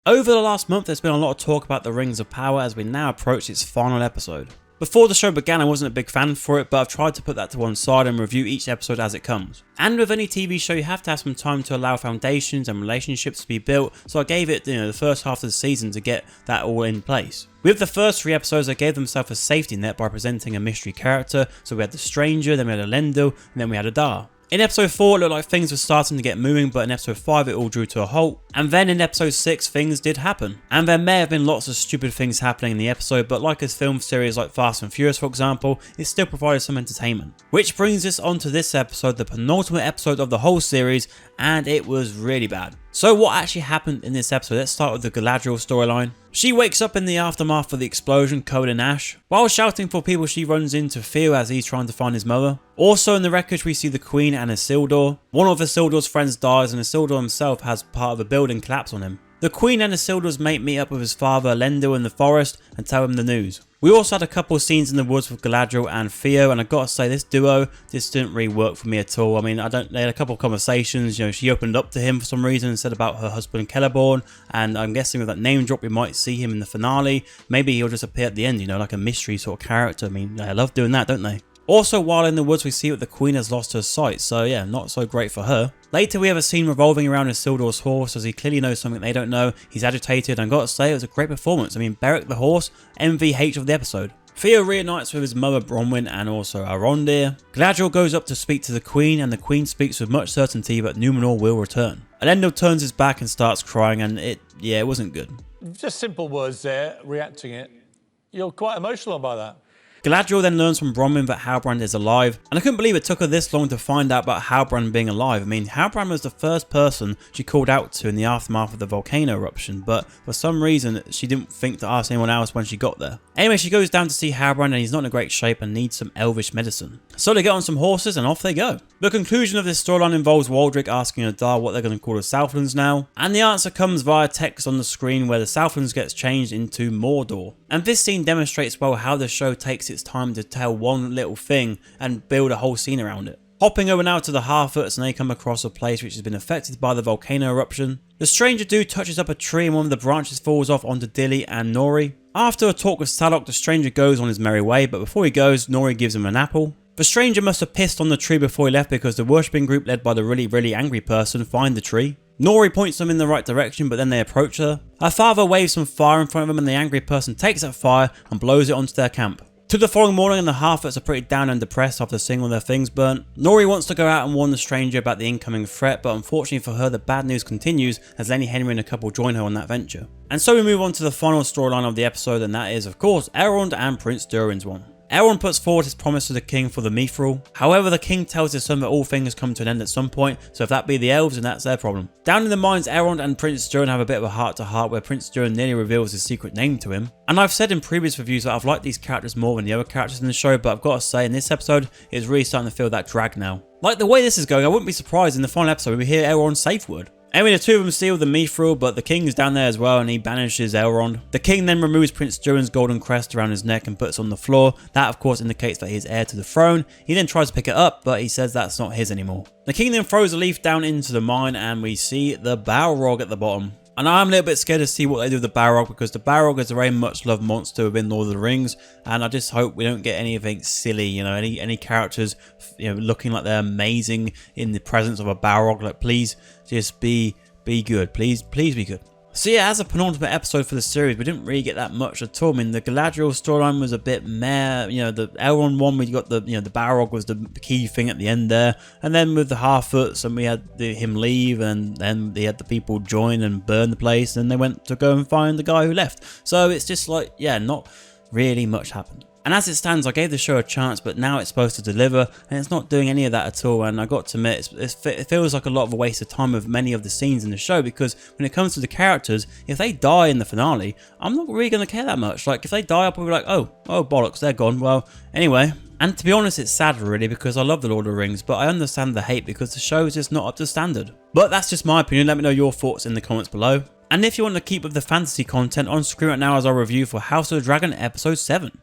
Over the last month, there's been a lot of talk about the Rings of Power as we now approach its final episode. Before the show began, I wasn't a big fan for it, but I've tried to put that to one side and review each episode as it comes. And with any TV show, you have to have some time to allow foundations and relationships to be built, so I gave it, the first half of the season to get that all in place. With the first 3 episodes, they gave themselves a safety net by presenting a mystery character, so we had the Stranger, then we had Elendil, and then we had Adar. In episode 4 it looked like things were starting to get moving, but in episode 5 it all drew to a halt. And then in episode 6 things did happen. And there may have been lots of stupid things happening in the episode, but like a film series like Fast and Furious for example, it still provided some entertainment. Which brings us on to this episode, the penultimate episode of the whole series, and it was really bad. So what actually happened in this episode? Let's start with the Galadriel storyline. She wakes up in the aftermath of the explosion covered in ash. While shouting for people, she runs into Theo as he's trying to find his mother. Also in the wreckage we see the Queen and Isildur. One of Isildur's friends dies and Isildur himself has part of a building collapse on him. The Queen and Isildur's mate meet up with his father Elendil in the forest and tell him the news. We also had a couple of scenes in the woods with Galadriel and Theo, and I gotta say this duo, this didn't really work for me at all. I mean, they had a couple of conversations, she opened up to him for some reason and said about her husband Celeborn, and I'm guessing with that name drop we might see him in the finale. Maybe he'll just appear at the end, like a mystery sort of character. I mean, they love doing that, don't they? Also, while in the woods we see that the Queen has lost her sight, so yeah, not so great for her. Later we have a scene revolving around Isildur's horse as he clearly knows something they don't know. He's agitated, and I've got to say it was a great performance. I mean, Beric the horse, MVH of the episode. Theo reunites with his mother Bronwyn and also Arondir. Galadriel goes up to speak to the Queen, and the Queen speaks with much certainty that Numenor will return. Elendil turns his back and starts crying, and it wasn't good. Just simple words there, reacting it. You're quite emotional by that. Galadriel then learns from Bronwyn that Halbrand is alive, and I couldn't believe it took her this long to find out about Halbrand being alive. I mean, Halbrand was the first person she called out to in the aftermath of the volcano eruption, but for some reason she didn't think to ask anyone else when she got there. Anyway, she goes down to see Halbrand and he's not in a great shape and needs some elvish medicine. So they get on some horses and off they go. The conclusion of this storyline involves Waldrick asking Adar what they're going to call the Southlands now, and the answer comes via text on the screen where the Southlands gets changed into Mordor. And this scene demonstrates well how the show takes its time to tell one little thing and build a whole scene around it. Hopping over now to the Harfoots, and they come across a place which has been affected by the volcano eruption. The stranger dude touches up a tree and one of the branches falls off onto Dilly and Nori. After a talk with Sadok, the stranger goes on his merry way, but before he goes, Nori gives him an apple. The stranger must have pissed on the tree before he left because the worshipping group led by the really angry person find the tree. Nori points them in the right direction, but then they approach her. Her father waves some fire in front of them and the angry person takes that fire and blows it onto their camp. To the following morning, and the Harfoots are pretty down and depressed after seeing all their things burnt. Nori wants to go out and warn the stranger about the incoming threat, but unfortunately for her, the bad news continues as Lenny Henry and a couple join her on that venture. And so we move on to the final storyline of the episode, and that is, of course, Elrond and Prince Durin's one. Elrond puts forward his promise to the king for the Mithril. However, the king tells his son that all things come to an end at some point, so if that be the elves, then that's their problem. Down in the mines, Elrond and Prince Durin have a bit of a heart-to-heart where Prince Durin nearly reveals his secret name to him. And I've said in previous reviews that I've liked these characters more than the other characters in the show, but I've got to say in this episode, it's really starting to feel that drag now. Like the way this is going, I wouldn't be surprised in the final episode we hear Elrond's safe word. Anyway, the two of them steal the Mithril, but the king's down there as well and he banishes Elrond. The king then removes Prince Durin's golden crest around his neck and puts it on the floor. That of course indicates that he is heir to the throne. He then tries to pick it up, but he says that's not his anymore. The king then throws a leaf down into the mine and we see the Balrog at the bottom. And I'm a little bit scared to see what they do with the Balrog because the Balrog is a very much loved monster within Lord of the Rings, and I just hope we don't get anything silly, any characters looking like they're amazing in the presence of a Balrog. Like, please just be good, please be good. So yeah, as a penultimate episode for the series, we didn't really get that much at all. I mean, the Galadriel storyline was a bit meh. The Elrond one, we got the the Balrog was the key thing at the end there, and then with the Harfoots, and we had him leave, and then they had the people join and burn the place, and they went to go and find the guy who left. So it's just like, yeah, not really much happened. And as it stands, I gave the show a chance, but now it's supposed to deliver, and it's not doing any of that at all. And I got to admit, it feels like a lot of a waste of time with many of the scenes in the show, because when it comes to the characters, if they die in the finale, I'm not really going to care that much. Like, if they die, I'll probably be like, oh bollocks, they're gone. Well, anyway. And to be honest, it's sad really, because I love The Lord of the Rings, but I understand the hate because the show is just not up to standard. But that's just my opinion. Let me know your thoughts in the comments below. And if you want to keep with the fantasy content, on screen right now is our review for House of the Dragon Episode 7.